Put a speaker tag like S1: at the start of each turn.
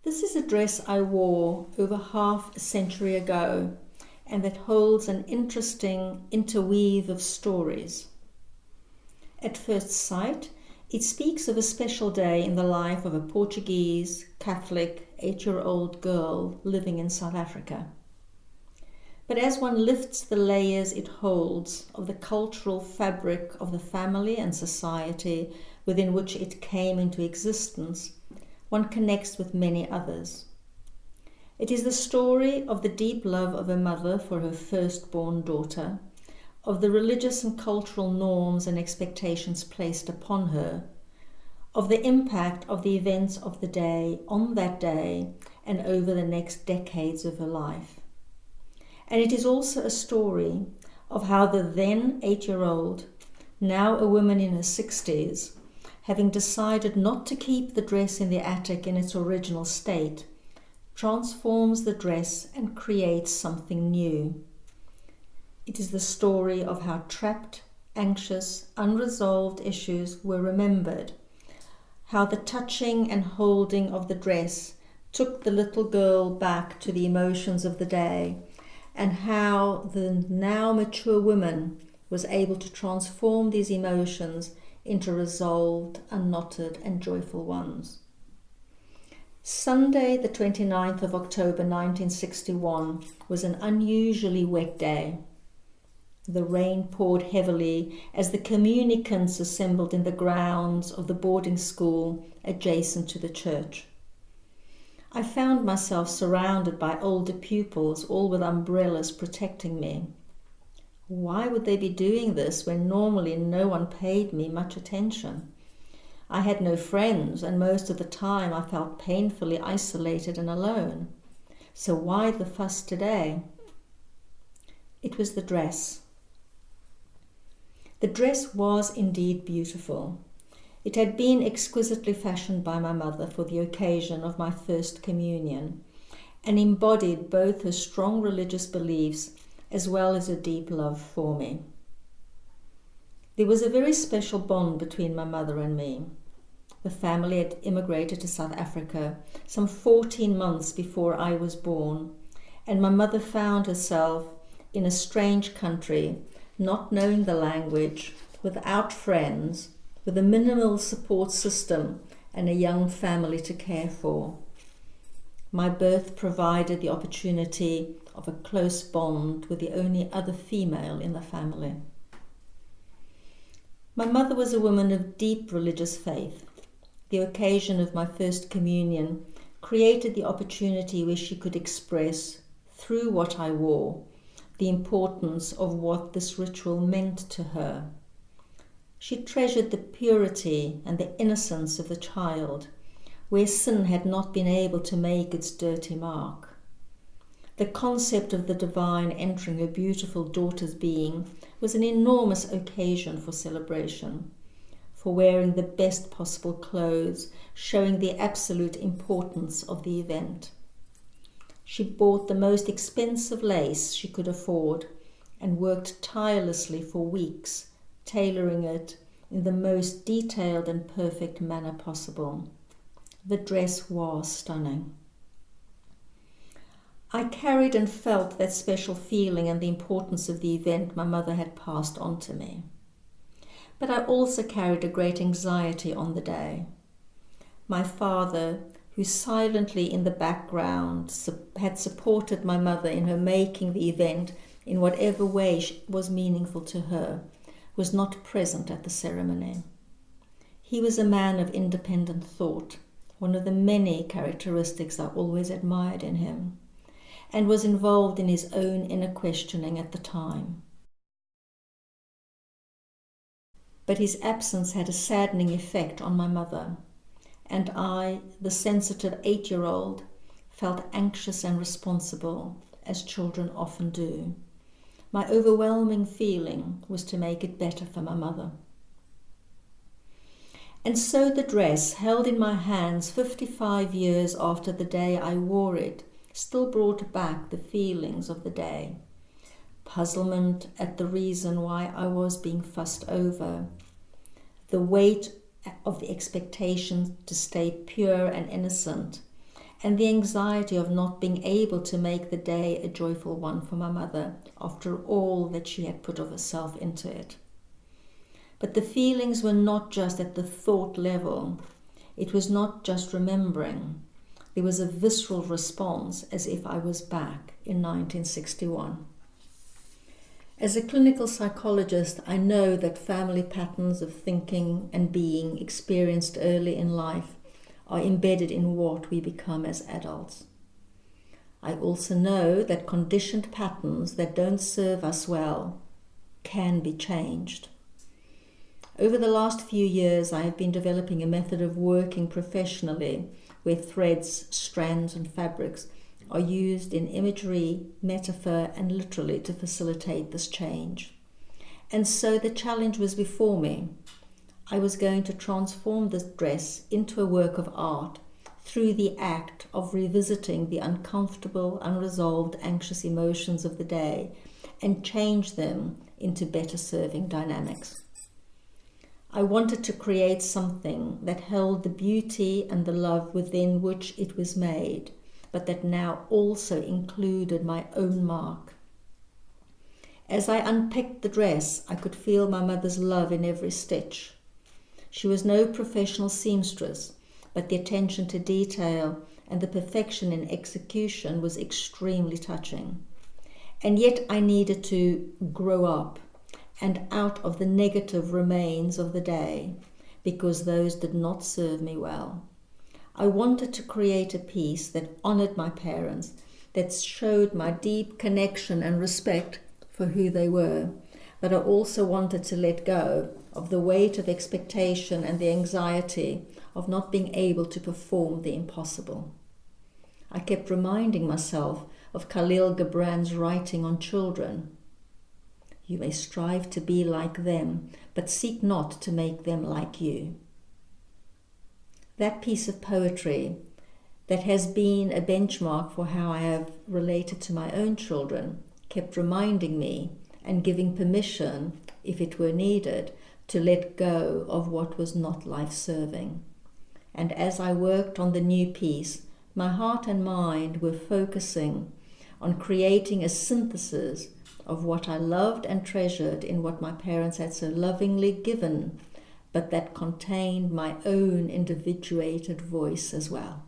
S1: This is a dress I wore over half a century ago, and that holds an interesting interweave of stories. At first sight, it speaks of a special day in the life of a Portuguese, Catholic, 8-year-old girl living in South Africa. But as one lifts the layers it holds of the cultural fabric of the family and society within which it came into existence, one connects with many others. It is the story of the deep love of a mother for her firstborn daughter, of the religious and cultural norms and expectations placed upon her, of the impact of the events of the day on that day and over the next decades of her life. And it is also a story of how the then 8-year-old, now a woman in her 60s, having decided not to keep the dress in the attic in its original state, transforms the dress and creates something new. It is the story of how trapped, anxious, unresolved issues were remembered, how the touching and holding of the dress took the little girl back to the emotions of the day, and how the now mature woman was able to transform these emotions into resolved, unknotted, and joyful ones. Sunday, the 29th of October 1961, was an unusually wet day. The rain poured heavily as the communicants assembled in the grounds of the boarding school adjacent to the church. I found myself surrounded by older pupils, all with umbrellas protecting me. Why would they be doing this when normally no one paid me much attention? I had no friends, and most of the time I felt painfully isolated and alone. So why the fuss today? It was the dress. The dress was indeed beautiful. It had been exquisitely fashioned by my mother for the occasion of my first communion, and embodied both her strong religious beliefs as well as her deep love for me. There was a very special bond between my mother and me. The family had immigrated to South Africa some 14 months before I was born, and my mother found herself in a strange country, not knowing the language, without friends, with a minimal support system and a young family to care for. My birth provided the opportunity of a close bond with the only other female in the family. My mother was a woman of deep religious faith. The occasion of my first communion created the opportunity where she could express, through what I wore, the importance of what this ritual meant to her. She treasured the purity and the innocence of the child, where sin had not been able to make its dirty mark. The concept of the divine entering her beautiful daughter's being was an enormous occasion for celebration, for wearing the best possible clothes, showing the absolute importance of the event. She bought the most expensive lace she could afford and worked tirelessly for weeks, tailoring it in the most detailed and perfect manner possible. The dress was stunning. I carried and felt that special feeling and the importance of the event my mother had passed on to me. But I also carried a great anxiety on the day. My father, who silently in the background had supported my mother in her making the event in whatever way was meaningful to her, was not present at the ceremony. He was a man of independent thought, one of the many characteristics I always admired in him, and was involved in his own inner questioning at the time. But his absence had a saddening effect on my mother, and I, the sensitive 8-year-old, felt anxious and responsible, as children often do. My overwhelming feeling was to make it better for my mother. And so the dress, held in my hands 55 years after the day I wore it, still brought back the feelings of the day. Puzzlement at the reason why I was being fussed over, the weight of the expectation to stay pure and innocent, and the anxiety of not being able to make the day a joyful one for my mother after all that she had put of herself into it. But the feelings were not just at the thought level. It was not just remembering. There was a visceral response as if I was back in 1961. As a clinical psychologist, I know that family patterns of thinking and being experienced early in life are embedded in what we become as adults. I also know that conditioned patterns that don't serve us well can be changed. Over the last few years, I have been developing a method of working professionally where threads, strands, and fabrics are used in imagery, metaphor, and literally to facilitate this change. And so the challenge was before me. I was going to transform this dress into a work of art through the act of revisiting the uncomfortable, unresolved, anxious emotions of the day and change them into better serving dynamics. I wanted to create something that held the beauty and the love within which it was made, but that now also included my own mark. As I unpicked the dress, I could feel my mother's love in every stitch. She was no professional seamstress, but the attention to detail and the perfection in execution was extremely touching. And yet I needed to grow up and out of the negative remains of the day, because those did not serve me well. I wanted to create a piece that honored my parents, that showed my deep connection and respect for who they were, but I also wanted to let go of the weight of expectation and the anxiety of not being able to perform the impossible. I kept reminding myself of Khalil Gibran's writing on children. You may strive to be like them, but seek not to make them like you. That piece of poetry that has been a benchmark for how I have related to my own children kept reminding me and giving permission, if it were needed, to let go of what was not life-serving. And as I worked on the new piece, my heart and mind were focusing on creating a synthesis of what I loved and treasured in what my parents had so lovingly given, but that contained my own individuated voice as well.